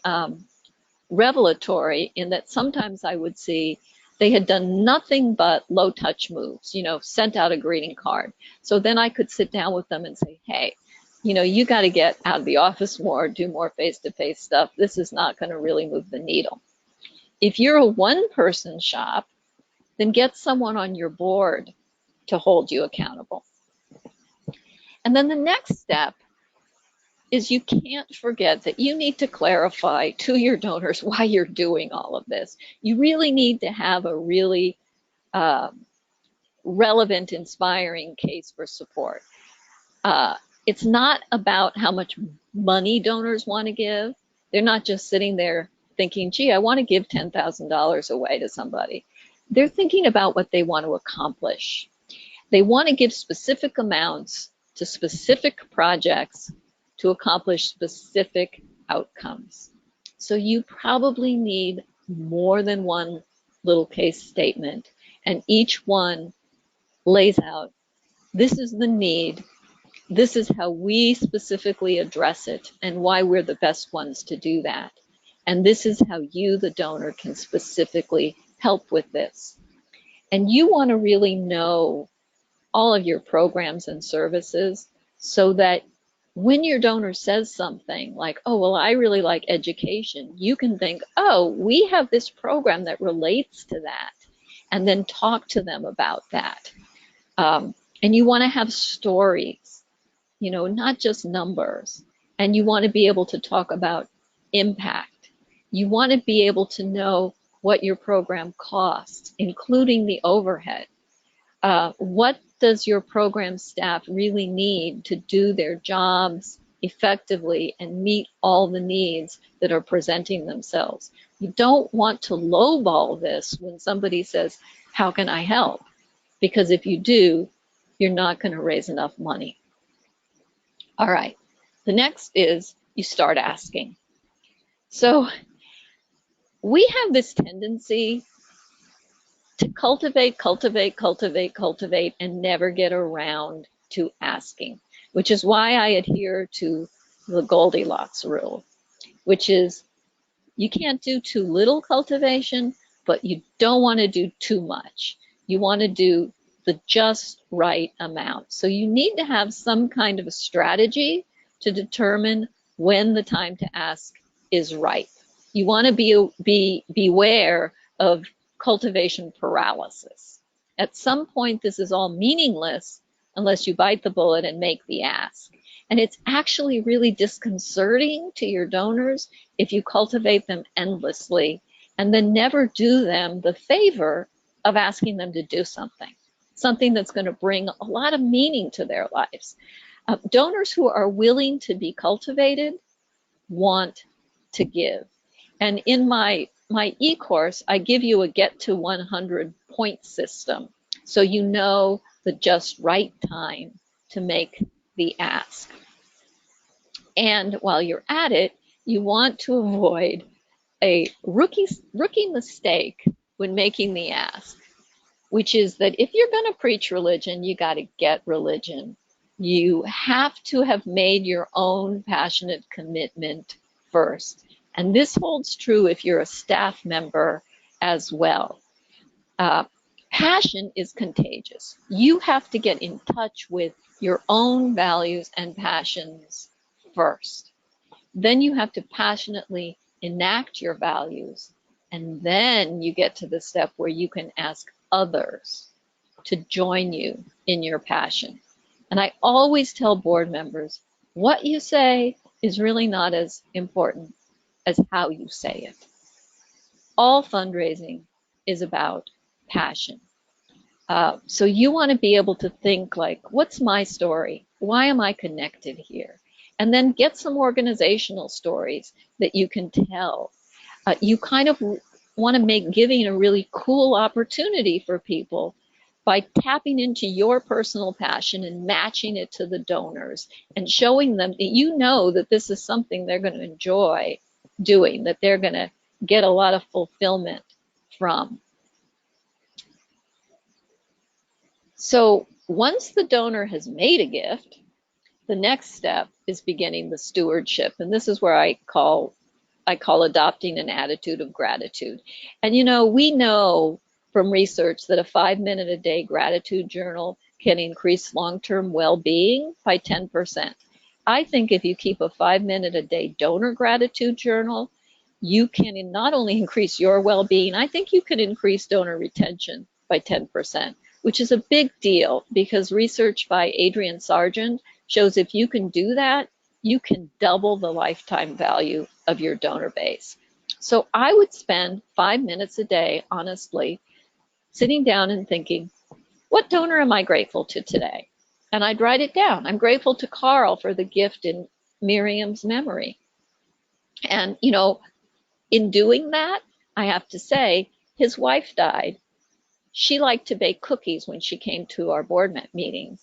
revelatory in that sometimes I would see they had done nothing but low touch moves, sent out a greeting card. So then I could sit down with them and say, hey, you got to get out of the office more, do more face-to-face stuff. This is not going to really move the needle. If you're a one-person shop, then get someone on your board to hold you accountable. And then the next step is you can't forget that you need to clarify to your donors why you're doing all of this. You really need to have a really relevant, inspiring case for support. It's not about how much money donors want to give. They're not just sitting there thinking, gee, I want to give $10,000 away to somebody. They're thinking about what they want to accomplish. They want to give specific amounts to specific projects to accomplish specific outcomes. So you probably need more than one little case statement, And each one lays out, this is the need, this is how we specifically address it, and why we're the best ones to do that. And this is how you, the donor, can specifically help with this. And you want to really know all of your programs and services so that when your donor says something like, oh, well, I really like education, you can think, oh, we have this program that relates to that, and then talk to them about that. And you want to have stories, you know, not just numbers. And you want to be able to talk about impact. You want to be able to know what your program costs, including the overhead. What does your program staff really need to do their jobs effectively and meet all the needs that are presenting themselves? You don't want to lowball this when somebody says, how can I help? Because if you do, you're not going to raise enough money. All right, the next is you start asking. So we have this tendency to cultivate, and never get around to asking, which is why I adhere to the Goldilocks rule, which is you can't do too little cultivation, but you don't want to do too much. You want to do the just right amount. So you need to have some kind of a strategy to determine when the time to ask is right. You want to beware of cultivation paralysis. At some point, this is all meaningless unless you bite the bullet and make the ask. And it's actually really disconcerting to your donors if you cultivate them endlessly and then never do them the favor of asking them to do something that's going to bring a lot of meaning to their lives. Donors who are willing to be cultivated want to give. And in my e-course, I give you a get to 100 point system, so you know the just right time to make the ask. And while you're at it, you want to avoid a rookie mistake when making the ask, which is that if you're going to preach religion, you got to get religion. You have to have made your own passionate commitment first. And this holds true if you're a staff member as well. Passion is contagious. You have to get in touch with your own values and passions first. Then you have to passionately enact your values. And then you get to the step where you can ask others to join you in your passion. And I always tell board members, what you say is really not as important as how you say it. All fundraising is about passion. So you want to be able to think like, what's my story? Why am I connected here? And then get some organizational stories that you can tell. You kind of want to make giving a really cool opportunity for people by tapping into your personal passion and matching it to the donors and showing them that you know that this is something they're going to enjoy doing, that they're going to get a lot of fulfillment from. So once the donor has made a gift, the next step is beginning the stewardship. And this is where I call adopting an attitude of gratitude. And you know, we know from research that a 5-minute a day gratitude journal can increase long-term well-being by 10%. I think if you keep a 5-minute a day donor gratitude journal, you can not only increase your well-being, I think you can increase donor retention by 10%, which is a big deal because research by Adrian Sargent shows if you can do that, you can double the lifetime value of your donor base. So I would spend 5 minutes a day, honestly, sitting down and thinking, what donor am I grateful to today? And I'd write it down. I'm grateful to Carl for the gift in Miriam's memory. And, you know, in doing that, I have to say, his wife died. She liked to bake cookies when she came to our board meetings.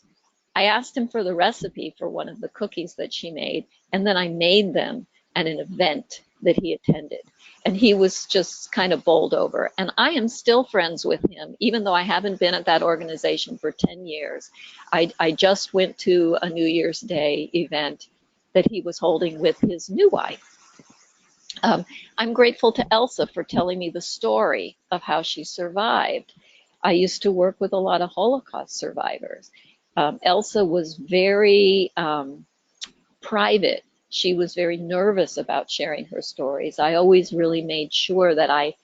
I asked him for the recipe for one of the cookies that she made, and then I made them at an event that he attended. And he was just kind of bowled over. And I am still friends with him, even though I haven't been at that organization for 10 years. I just went to a New Year's Day event that he was holding with his new wife. I'm grateful to Elsa for telling me the story of how she survived. I used to work with a lot of Holocaust survivors. Elsa was very private. She was very nervous about sharing her stories. I always really made sure that I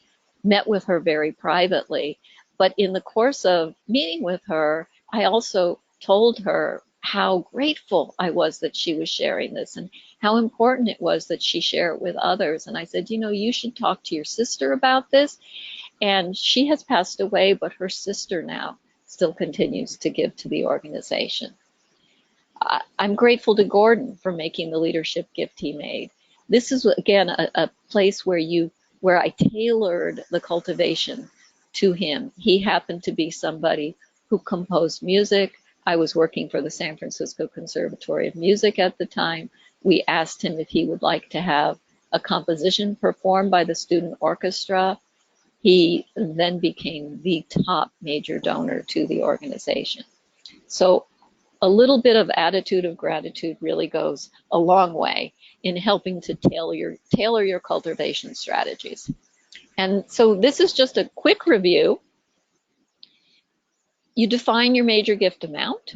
met with her very privately. But in the course of meeting with her, I also told her how grateful I was that she was sharing this and how important it was that she share it with others. And I said, you know, you should talk to your sister about this. And she has passed away, but her sister now still continues to give to the organization. I'm grateful to Gordon for making the leadership gift he made. This is, again, a place where I tailored the cultivation to him. He happened to be somebody who composed music. I was working for the San Francisco Conservatory of Music at the time. We asked him if he would like to have a composition performed by the student orchestra. He then became the top major donor to the organization. So a little bit of attitude of gratitude really goes a long way in helping to tailor your cultivation strategies. And so this is just a quick review. You define your major gift amount.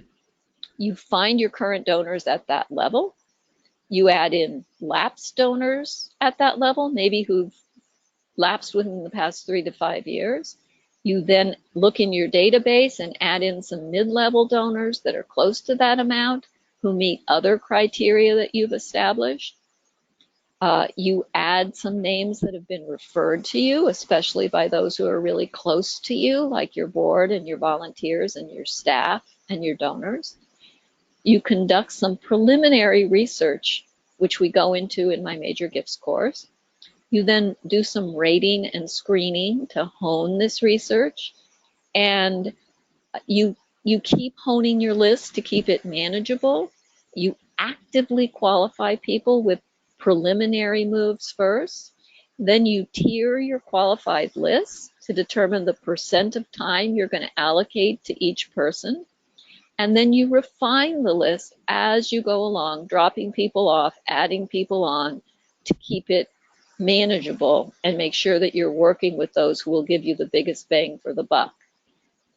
You find your current donors at that level. You add in lapsed donors at that level, maybe who've lapsed within the past 3 to 5 years. You then look in your database and add in some mid-level donors that are close to that amount who meet other criteria that you've established. You add some names that have been referred to you, especially by those who are really close to you, like your board and your volunteers and your staff and your donors. You conduct some preliminary research, which we go into in my Major Gifts course. You then do some rating and screening to hone this research, and you keep honing your list to keep it manageable. You actively qualify people with preliminary moves first. Then you tier your qualified list to determine the percent of time you're going to allocate to each person. And then you refine the list as you go along, dropping people off, adding people on to keep it manageable and make sure that you're working with those who will give you the biggest bang for the buck.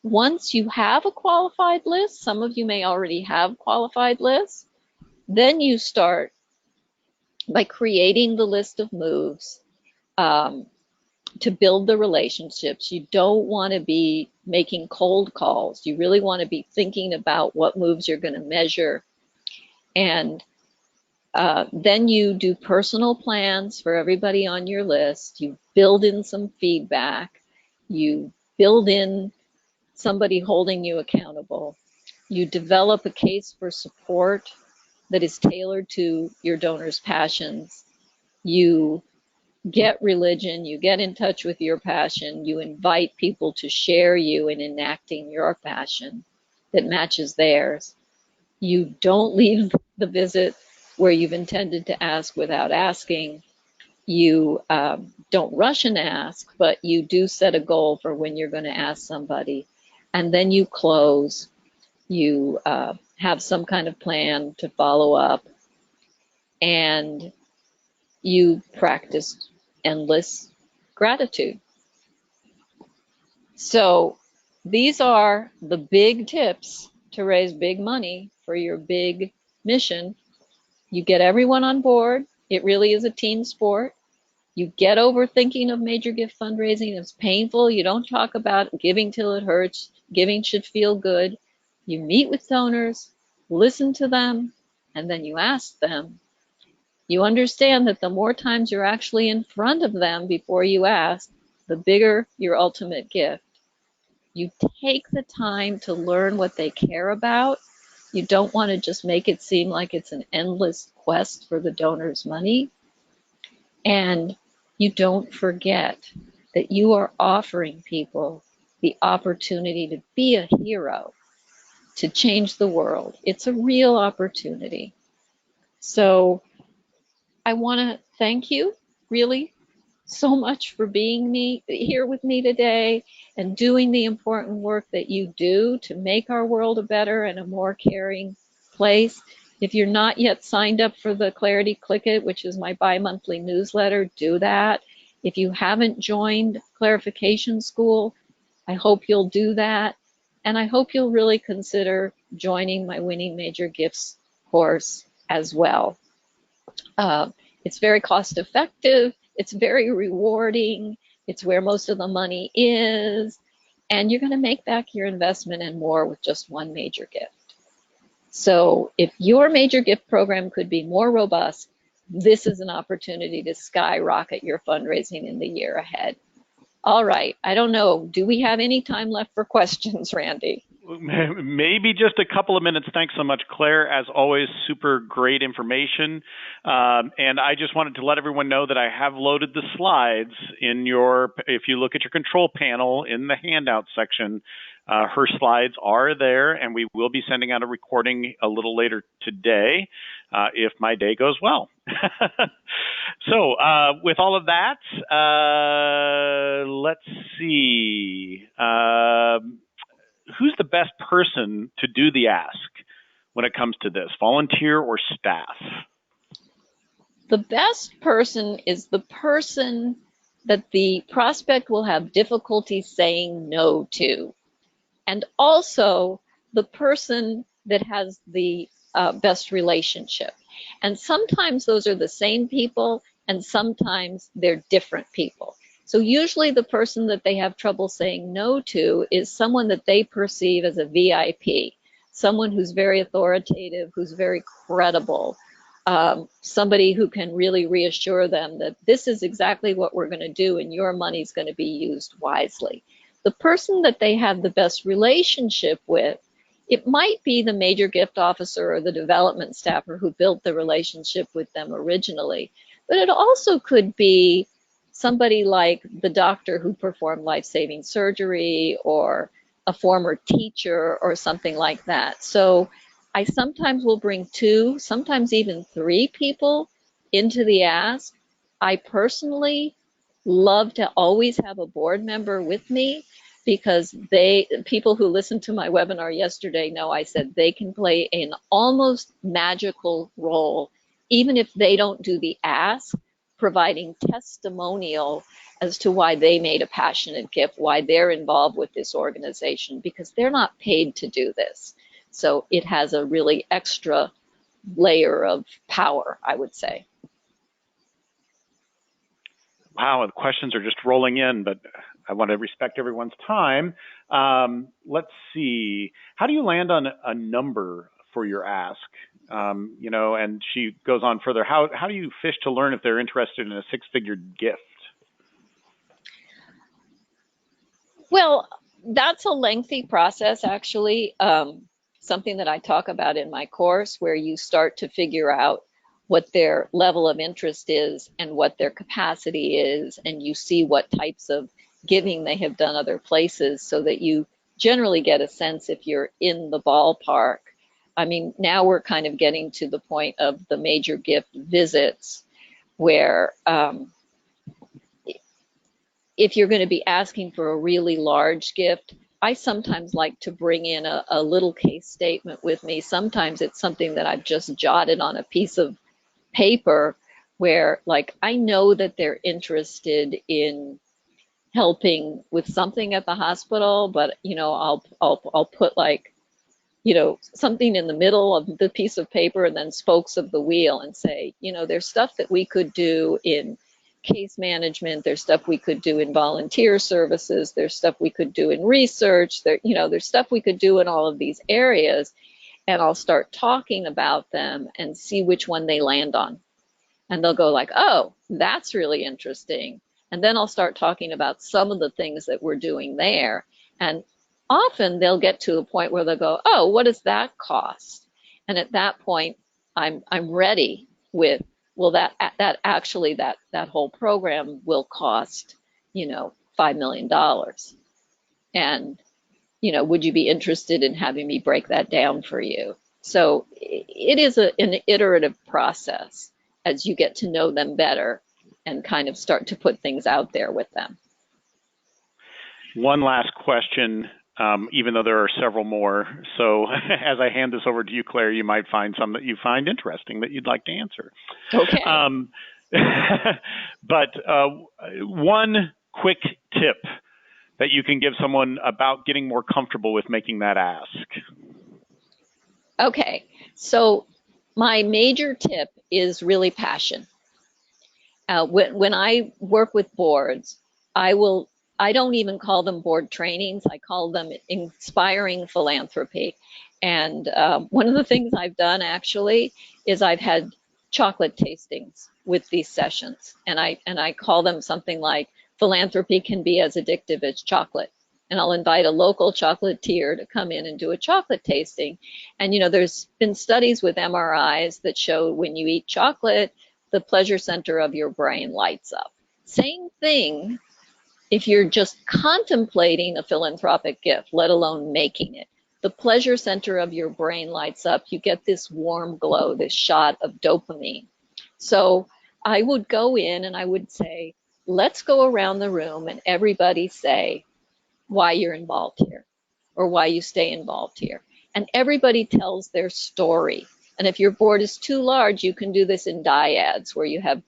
Once you have a qualified list, some of you may already have qualified lists, then you start by creating the list of moves to build the relationships. You don't want to be making cold calls. You really want to be thinking about what moves you're going to measure. And then you do personal plans for everybody on your list. You build in some feedback. You build in somebody holding you accountable. You develop a case for support that is tailored to your donor's passions. You get religion, you get in touch with your passion, you invite people to share you in enacting your passion that matches theirs. You don't leave the visit where you've intended to ask without asking. You don't rush and ask, but you do set a goal for when you're going to ask somebody. And then you close. You have some kind of plan to follow up. And you practice endless gratitude. So these are the big tips to raise big money for your big mission. You get everyone on board. It really is a team sport. You get over thinking of major gift fundraising. It's painful. You don't talk about giving till it hurts. Giving should feel good. You meet with donors, listen to them, and then you ask them. You understand that the more times you're actually in front of them before you ask, the bigger your ultimate gift. You take the time to learn what they care about. You don't want to just make it seem like it's an endless quest for the donor's money. And you don't forget that you are offering people the opportunity to be a hero, to change the world. It's a real opportunity. So I want to thank you really so much for being here with me today and doing the important work that you do to make our world a better and a more caring place. If you're not yet signed up for the Clarity Click It, which is my bi-monthly newsletter, do that. If you haven't joined Clarification School, I hope you'll do that. And I hope you'll really consider joining my Winning Major Gifts course as well. It's very cost effective. It's very rewarding. It's where most of the money is. And you're going to make back your investment and more with just one major gift. So if your major gift program could be more robust, this is an opportunity to skyrocket your fundraising in the year ahead. All right. I don't know. Do we have any time left for questions, Randy? Maybe just a couple of minutes. Thanks so much, Claire. As always, super great information. And I just wanted to let everyone know that I have loaded the slides in if you look at your control panel in the handout section, her slides are there, and we will be sending out a recording a little later today if my day goes well. So with all of that, let's see. Who's the best person to do the ask when it comes to this, volunteer or staff? The best person is the person that the prospect will have difficulty saying no to, and also the person that has the best relationship. And sometimes those are the same people, and sometimes they're different people. So usually the person that they have trouble saying no to is someone that they perceive as a VIP, someone who's very authoritative, who's very credible, somebody who can really reassure them that this is exactly what we're going to do and your money's going to be used wisely. The person that they have the best relationship with, it might be the major gift officer or the development staffer who built the relationship with them originally, but it also could be somebody like the doctor who performed life-saving surgery or a former teacher or something like that. So I sometimes will bring 2, sometimes even 3 people into the ask. I personally love to always have a board member with me because people who listened to my webinar yesterday know I said they can play an almost magical role, even if they don't do the ask, providing testimonial as to why they made a passionate gift, why they're involved with this organization, because they're not paid to do this. So it has a really extra layer of power, I would say. Wow, the questions are just rolling in, but I want to respect everyone's time. Let's see. How do you land on a number for your ask? And she goes on further. How do you fish to learn if they're interested in a 6-figure gift? Well, that's a lengthy process, actually. Something that I talk about in my course, where you start to figure out what their level of interest is and what their capacity is, and you see what types of giving they have done other places so that you generally get a sense if you're in the ballpark. I mean, now we're kind of getting to the point of the major gift visits where if you're going to be asking for a really large gift, I sometimes like to bring in a little case statement with me. Sometimes it's something that I've just jotted on a piece of paper where, like, I know that they're interested in helping with something at the hospital, but I'll put like something in the middle of the piece of paper and then spokes of the wheel and say, there's stuff that we could do in case management, there's stuff we could do in volunteer services, there's stuff we could do in research, there's stuff we could do in all of these areas, and I'll start talking about them and see which one they land on. And they'll go like, oh, that's really interesting. And then I'll start talking about some of the things that we're doing there. And often they'll get to a point where they'll go, oh, what does that cost? And at that point, I'm ready with, well, that whole program will cost, $5 million. And, would you be interested in having me break that down for you? So it is an iterative process as you get to know them better. and kind of start to put things out there with them. One last question, even though there are several more. So as I hand this over to you, Claire, you might find some that you find interesting that you'd like to answer. Okay. But one quick tip that you can give someone about getting more comfortable with making that ask. Okay, so my major tip is really passion. When I work with boards, I don't even call them board trainings. I call them inspiring philanthropy. And one of the things I've done actually is I've had chocolate tastings with these sessions, and I call them something like philanthropy can be as addictive as chocolate. And I'll invite a local chocolatier to come in and do a chocolate tasting. And there's been studies with MRIs that show when you eat chocolate, the pleasure center of your brain lights up. Same thing if you're just contemplating a philanthropic gift, let alone making it. The pleasure center of your brain lights up. You get this warm glow, this shot of dopamine. So I would go in and I would say, let's go around the room and everybody say why you're involved here or why you stay involved here. And everybody tells their story. And if your board is too large, you can do this in dyads where you have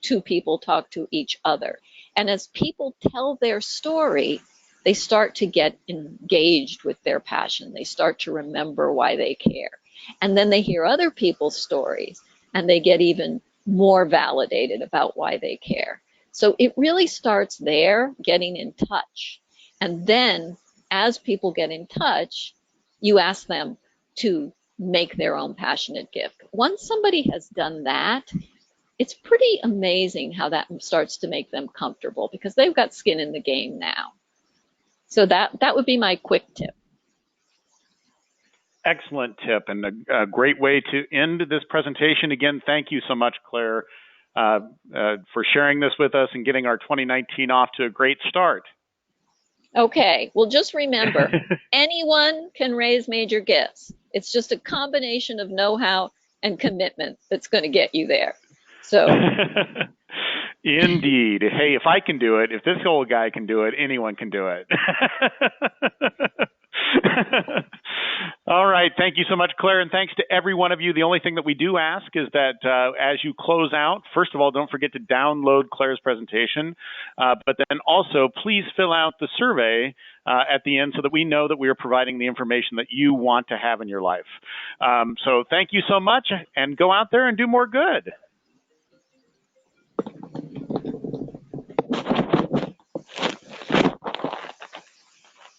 two people talk to each other. And as people tell their story, they start to get engaged with their passion. They start to remember why they care. And then they hear other people's stories and they get even more validated about why they care. So it really starts there, getting in touch. And then as people get in touch, you ask them to make their own passionate gift. Once somebody has done that, it's pretty amazing how that starts to make them comfortable because they've got skin in the game now. So that would be my quick tip. Excellent tip and a great way to end this presentation. Again, thank you so much, Claire, for sharing this with us and getting our 2019 off to a great start. Okay, well, just remember, anyone can raise major gifts. It's just a combination of know-how and commitment that's going to get you there. So, indeed. Hey, if I can do it, if this old guy can do it, anyone can do it. All right. Thank you so much, Claire. And thanks to every one of you. The only thing that we do ask is that as you close out, first of all, don't forget to download Claire's presentation. But then also, please fill out the survey at the end so that we know that we are providing the information that you want to have in your life. So thank you so much, and go out there and do more good.